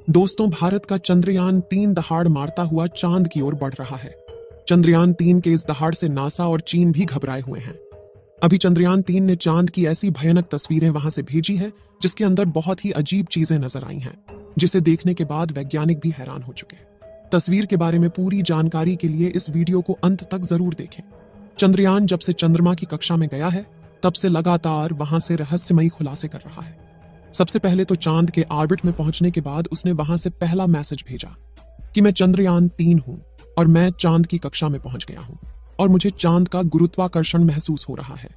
दोस्तों, भारत का चंद्रयान-3 दहाड़ मारता हुआ चांद की ओर बढ़ रहा है। चंद्रयान-3 के इस दहाड़ से नासा और चीन भी घबराए हुए हैं। अभी चंद्रयान-3 ने चांद की ऐसी भयानक तस्वीरें वहां से भेजी है जिसके अंदर बहुत ही अजीब चीजें नजर आई हैं, जिसे देखने के बाद वैज्ञानिक भी हैरान हो चुके हैं। तस्वीर के बारे में पूरी जानकारी के लिए इस वीडियो को अंत तक जरूर देखें। चंद्रयान जब से चंद्रमा की कक्षा में गया है, तब से लगातार वहां से रहस्यमयी खुलासे कर रहा है। सबसे पहले तो चांद के ऑर्बिट में पहुंचने के बाद उसने वहां से पहला मैसेज भेजा कि मैं चंद्रयान-3 हूं और मैं चांद की कक्षा में पहुंच गया हूं और मुझे चांद का गुरुत्वाकर्षण महसूस हो रहा है।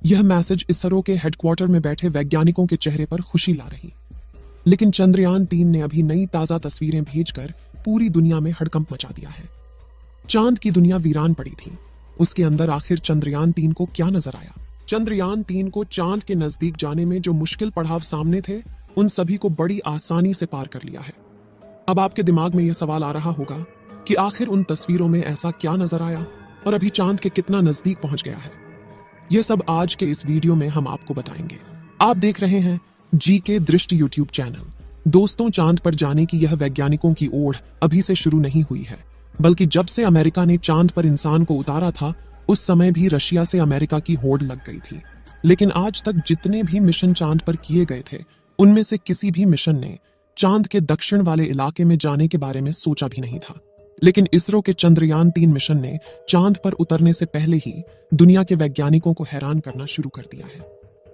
यह मैसेज इसरो के हेडक्वार्टर में बैठे वैज्ञानिकों के चेहरे पर खुशी ला रही। लेकिन चंद्रयान-3 ने अभी नई ताजा तस्वीरें भेजकर पूरी दुनिया में हड़कंप मचा दिया है। चांद की दुनिया वीरान पड़ी थी। उसके अंदर आखिर चंद्रयान-3 को क्या नजर आया? चंद्रयान-3 को चांद के नजदीक जाने में जो मुश्किल पड़ाव सामने थे, उन सभी को बड़ी आसानी से पार कर लिया है। अब आपके दिमाग में यह सवाल आ रहा होगा कि आखिर उन तस्वीरों में ऐसा क्या नजर आया और अभी चांद के कितना नजदीक पहुंच गया है। यह सब आज के इस वीडियो में हम आपको बताएंगे। आप देख रहे हैं जीके दृष्टि यूट्यूब चैनल। दोस्तों, चांद पर जाने की यह वैज्ञानिकों की ओढ़ अभी से शुरू नहीं हुई है, बल्कि जब से अमेरिका ने चांद पर इंसान को उतारा था, उस समय भी रशिया से अमेरिका की होड़ लग गई थी। लेकिन आज तक जितने भी मिशन चांद पर किए गए थे, उनमें से किसी भी मिशन ने चांद के दक्षिण वाले इलाके में जाने के बारे में सोचा भी नहीं था। लेकिन इसरो के चंद्रयान-3 मिशन ने चांद पर उतरने से पहले ही दुनिया के वैज्ञानिकों को हैरान करना शुरू कर दिया है।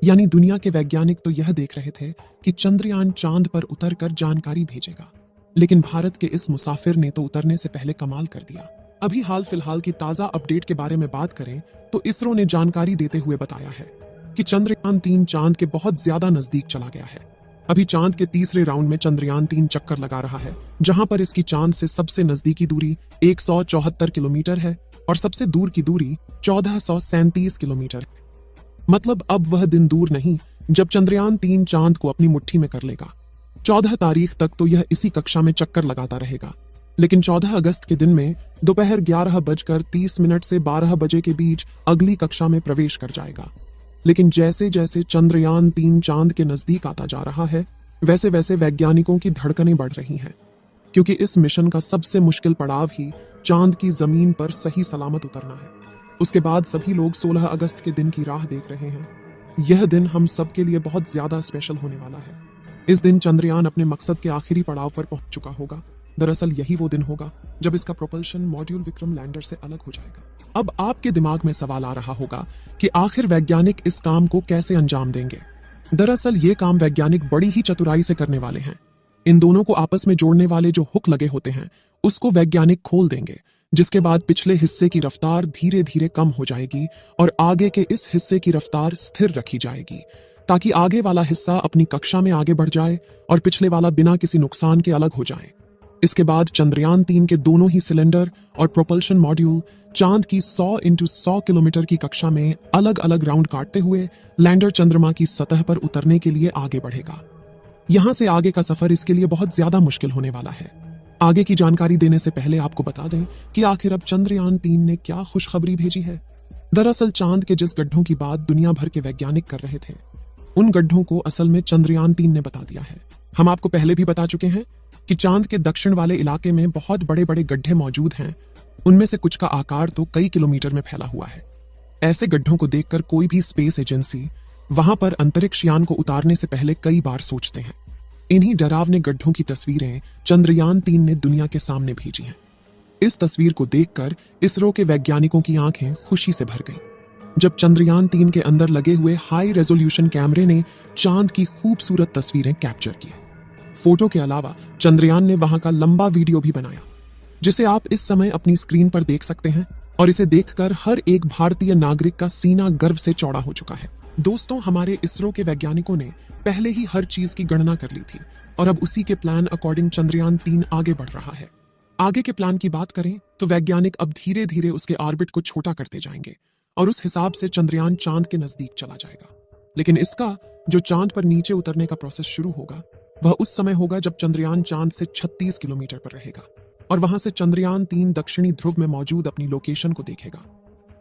यानी दुनिया के वैज्ञानिक तो यह देख रहे थे कि चंद्रयान चांद पर उतरकर जानकारी भेजेगा, लेकिन भारत के इस मुसाफिर ने तो उतरने से पहले कमाल कर दिया। अभी हाल फिलहाल की ताजा अपडेट के बारे में बात करें तो इसरो ने जानकारी देते हुए बताया है कि चंद्रयान-3 चांद के बहुत ज्यादा नजदीक चला गया है। अभी चांद के तीसरे राउंड में चंद्रयान-3 चक्कर लगा रहा है, जहां पर इसकी चांद से सबसे नजदीकी दूरी 174 किलोमीटर है और सबसे दूर की दूरी 1437 किलोमीटर है। मतलब अब वह दिन दूर नहीं जब चंद्रयान-3 चांद को अपनी मुट्ठी में कर लेगा। 14 तारीख तक तो यह इसी कक्षा में चक्कर लगाता रहेगा, लेकिन 14 अगस्त के दिन में दोपहर 11:30 से 12 बजे के बीच अगली कक्षा में प्रवेश कर जाएगा। लेकिन जैसे जैसे चंद्रयान-3 चांद के नजदीक आता जा रहा है, वैसे वैसे वैज्ञानिकों की धड़कनें बढ़ रही हैं, क्योंकि इस मिशन का सबसे मुश्किल पड़ाव ही चांद की जमीन पर सही सलामत उतरना है। उसके बाद सभी लोग 16 अगस्त के दिन की राह देख रहे हैं। यह दिन हम सबके लिए बहुत ज्यादा स्पेशल होने वाला है। इस दिन चंद्रयान अपने मकसद के आखिरी पड़ाव पर पहुंच चुका होगा। दरअसल यही वो दिन होगा जब इसका प्रोपल्शन मॉड्यूल विक्रम लैंडर से अलग हो जाएगा। अब आपके दिमाग में सवाल आ रहा होगा कि आखिर वैज्ञानिक इस काम को कैसे अंजाम देंगे। दरअसल ये काम वैज्ञानिक बड़ी ही चतुराई से करने वाले हैं। इन दोनों को आपस में जोड़ने वाले जो हुक लगे होते हैं, उसको वैज्ञानिक खोल देंगे, जिसके बाद पिछले हिस्से की रफ्तार धीरे धीरे कम हो जाएगी और आगे के इस हिस्से की रफ्तार स्थिर रखी जाएगी, ताकि आगे वाला हिस्सा अपनी कक्षा में आगे बढ़ जाए और पिछले वाला बिना किसी नुकसान के अलग हो जाए। इसके बाद चंद्रयान-3 के दोनों ही सिलेंडर और प्रोपल्शन मॉड्यूल चांद की 100 × 100 किलोमीटर की कक्षा में अलग अलग राउंड काटते हुए लैंडर चंद्रमा की सतह पर उतरने के लिए आगे बढ़ेगा। यहां से आगे का सफर इसके लिए बहुत ज्यादा मुश्किल होने वाला है। आगे की जानकारी देने से पहले आपको बता दें कि आखिर अब चंद्रयान-3 ने क्या खुशखबरी भेजी है। दरअसल चांद के जिस गड्ढों की बात दुनिया भर के वैज्ञानिक कर रहे थे, उन गड्ढों को असल में चंद्रयान-3 ने बता दिया है। हम आपको पहले भी बता चुके हैं कि चांद के दक्षिण वाले इलाके में बहुत बड़े बड़े गड्ढे मौजूद हैं। उनमें से कुछ का आकार तो कई किलोमीटर में फैला हुआ है। ऐसे गड्ढों को देखकर कोई भी स्पेस एजेंसी वहां पर अंतरिक्ष यान को उतारने से पहले कई बार सोचते हैं। इन्हीं डरावने गड्ढों की तस्वीरें चंद्रयान-3 ने दुनिया के सामने भेजी हैं। इस तस्वीर को देखकर इसरो के वैज्ञानिकों की आंखें खुशी से भर गईं, जब चंद्रयान-3 के अंदर लगे हुए हाई रेजोल्यूशन कैमरे ने चांद की खूबसूरत तस्वीरें कैप्चर की। फोटो के अलावा चंद्रयान ने वहां का लंबा वीडियो भी बनाया, जिसे आप इस समय अपनी स्क्रीन पर देख सकते हैं, और इसे देखकर हर एक भारतीय नागरिक का सीना गर्व से चौड़ा हो चुका है। दोस्तों, हमारे इसरो के वैज्ञानिकों ने पहले ही हर चीज की गणना कर ली थी और अब उसी के प्लान अकॉर्डिंग चंद्रयान-3 आगे बढ़ रहा है। आगे के प्लान की बात करें तो वैज्ञानिक अब धीरे धीरे उसके ऑर्बिट को छोटा करते जाएंगे और उस हिसाब से चंद्रयान चांद के नजदीक चला जाएगा। लेकिन इसका जो चांद पर नीचे उतरने का प्रोसेस शुरू होगा, वह उस समय होगा जब चंद्रयान चांद से 36 किलोमीटर पर रहेगा और वहां से चंद्रयान-3 दक्षिणी ध्रुव में मौजूद अपनी लोकेशन को देखेगा।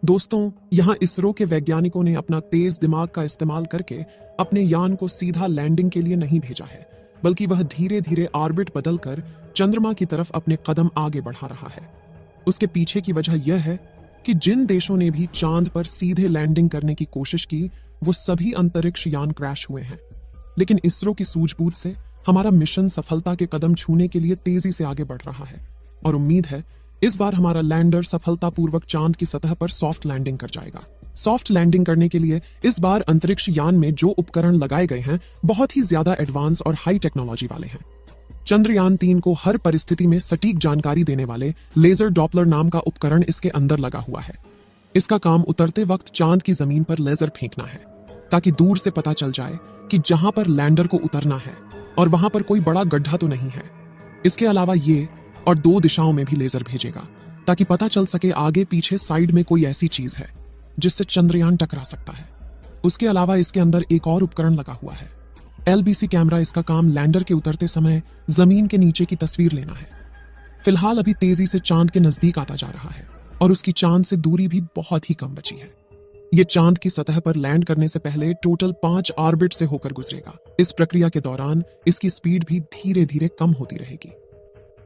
दोस्तों, यहां इसरो के वैज्ञानिकों ने अपना तेज दिमाग का इस्तेमाल करके अपने यान को सीधा लैंडिंग के लिए नहीं भेजा है, बल्कि वह धीरे धीरे ऑर्बिट बदलकर चंद्रमा की तरफ अपने कदम आगे बढ़ा रहा है। उसके पीछे की वजह यह है कि जिन देशों ने भी चांद पर सीधे लैंडिंग करने की कोशिश की, वो सभी अंतरिक्ष यान क्रैश हुए हैं। लेकिन इसरो की सूझबूझ से हमारा मिशन सफलता के कदम छूने के लिए तेजी से आगे बढ़ रहा है और उम्मीद है इस बार हमारा लैंडर सफलतापूर्वक चांद की सतह पर सॉफ्ट लैंडिंग कर जाएगा। सॉफ्ट लैंडिंग करने के लिए इस बार अंतरिक्ष यान में जो उपकरण लगाए गए हैं बहुत ही ज्यादा एडवांस और हाई टेक्नोलॉजी वाले हैं। चंद्रयान 3 को हर परिस्थिति में सटीक जानकारी देने वाले लेजर डॉपलर नाम का उपकरण इसके अंदर लगा हुआ है। इसका काम उतरते वक्त चांद की जमीन पर लेजर फेंकना है ताकि दूर से पता चल जाए कि जहां पर लैंडर को उतरना है और वहां पर कोई बड़ा गड्ढा तो नहीं है। इसके अलावा ये और 2 दिशाओं में भी लेजर भेजेगा ताकि पता चल सके आगे पीछे साइड में कोई ऐसी चीज है जिससे चंद्रयान टकरा सकता है। उसके अलावा इसके अंदर एक और उपकरण लगा हुआ है, LBC कैमरा। इसका काम लैंडर के उतरते समय जमीन के नीचे की तस्वीर लेना है। फिलहाल अभी तेजी से चांद के नजदीक आता जा रहा है और उसकी चांद से दूरी भी बहुत ही कम बची है। ये चांद की सतह पर लैंड करने से पहले टोटल 5 ऑर्बिट से होकर गुजरेगा। इस प्रक्रिया के दौरान इसकी स्पीड भी धीरे धीरे कम होती रहेगी।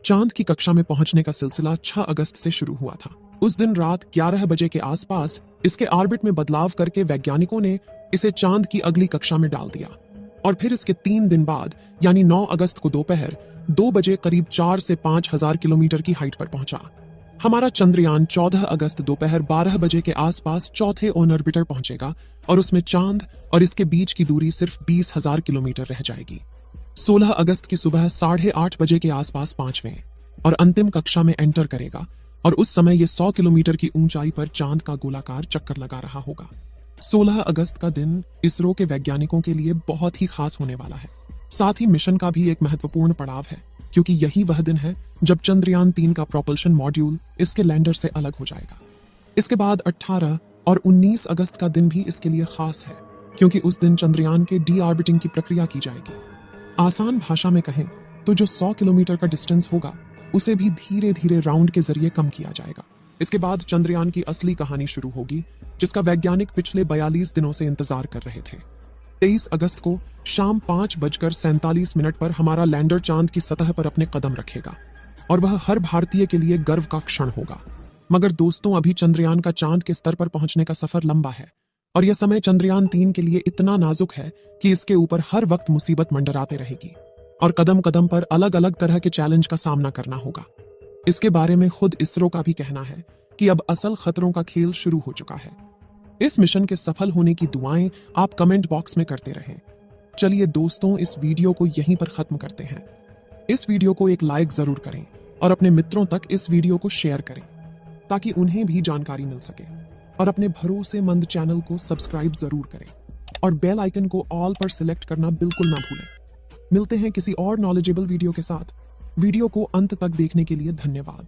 चांद की कक्षा में पहुंचने का सिलसिला 6 अगस्त से शुरू हुआ था। उस दिन रात 11 बजे के आसपास इसके ऑर्बिट में बदलाव करके वैज्ञानिकों ने इसे चांद की अगली कक्षा में डाल दिया और फिर इसके 3 दिन बाद यानी 9 अगस्त को दोपहर 2 बजे करीब 4 से 5 हजार किलोमीटर की हाइट पर पहुंचा। हमारा चंद्रयान 14 अगस्त दोपहर 12 बजे के आसपास चौथे ऑन ऑर्बिटर पहुंचेगा और उसमें चांद और इसके बीच की दूरी सिर्फ 20,000 किलोमीटर रह जाएगी। 16 अगस्त की सुबह 8:30 बजे के आसपास 5वें और अंतिम कक्षा में एंटर करेगा और उस समय ये 100 किलोमीटर की ऊंचाई पर चांद का गोलाकार चक्कर लगा रहा होगा। 16 अगस्त का दिन इसरो के वैज्ञानिकों के लिए बहुत ही खास होने वाला है। साथ ही मिशन का भी एक महत्वपूर्ण पड़ाव है क्योंकि यही वह दिन है जब चंद्रयान 3 का प्रोपल्शन मॉड्यूल इसके लैंडर से अलग हो जाएगा। इसके बाद 18 और 19 अगस्त का दिन भी इसके लिए खास है क्योंकि उस दिन चंद्रयान के डी ऑर्बिटिंग की प्रक्रिया की जाएगी। आसान भाषा में कहें तो जो 100 किलोमीटर का डिस्टेंस होगा उसे भी धीरे धीरे राउंड के जरिए कम किया जाएगा। इसके बाद चंद्रयान की असली कहानी शुरू होगी जिसका वैज्ञानिक पिछले 42 दिनों से इंतजार कर रहे थे। 23 अगस्त को शाम 5:47 पर हमारा लैंडर चांद की सतह पर अपने कदम रखेगा और वह हर भारतीय के लिए गर्व का क्षण होगा। मगर दोस्तों, अभी चंद्रयान का चांद के स्तर पर पहुंचने का सफर लंबा है और यह समय चंद्रयान 3 के लिए इतना नाजुक है कि इसके ऊपर हर वक्त मुसीबत मंडराते रहेगी और कदम कदम पर अलग अलग तरह के चैलेंज का सामना करना होगा। इसके बारे में खुद इसरो का भी कहना है कि अब असल खतरों का खेल शुरू हो चुका है। इस मिशन के सफल होने की दुआएं आप कमेंट बॉक्स में करते रहें। चलिए दोस्तों, इस वीडियो को यहीं पर खत्म करते हैं। इस वीडियो को एक लाइक जरूर करें और अपने मित्रों तक इस वीडियो को शेयर करें ताकि उन्हें भी जानकारी मिल सके और अपने भरोसेमंद चैनल को सब्सक्राइब जरूर करें और बेल आइकन को ऑल पर सिलेक्ट करना बिल्कुल ना भूलें। मिलते हैं किसी और नॉलेजेबल वीडियो के साथ। वीडियो को अंत तक देखने के लिए धन्यवाद।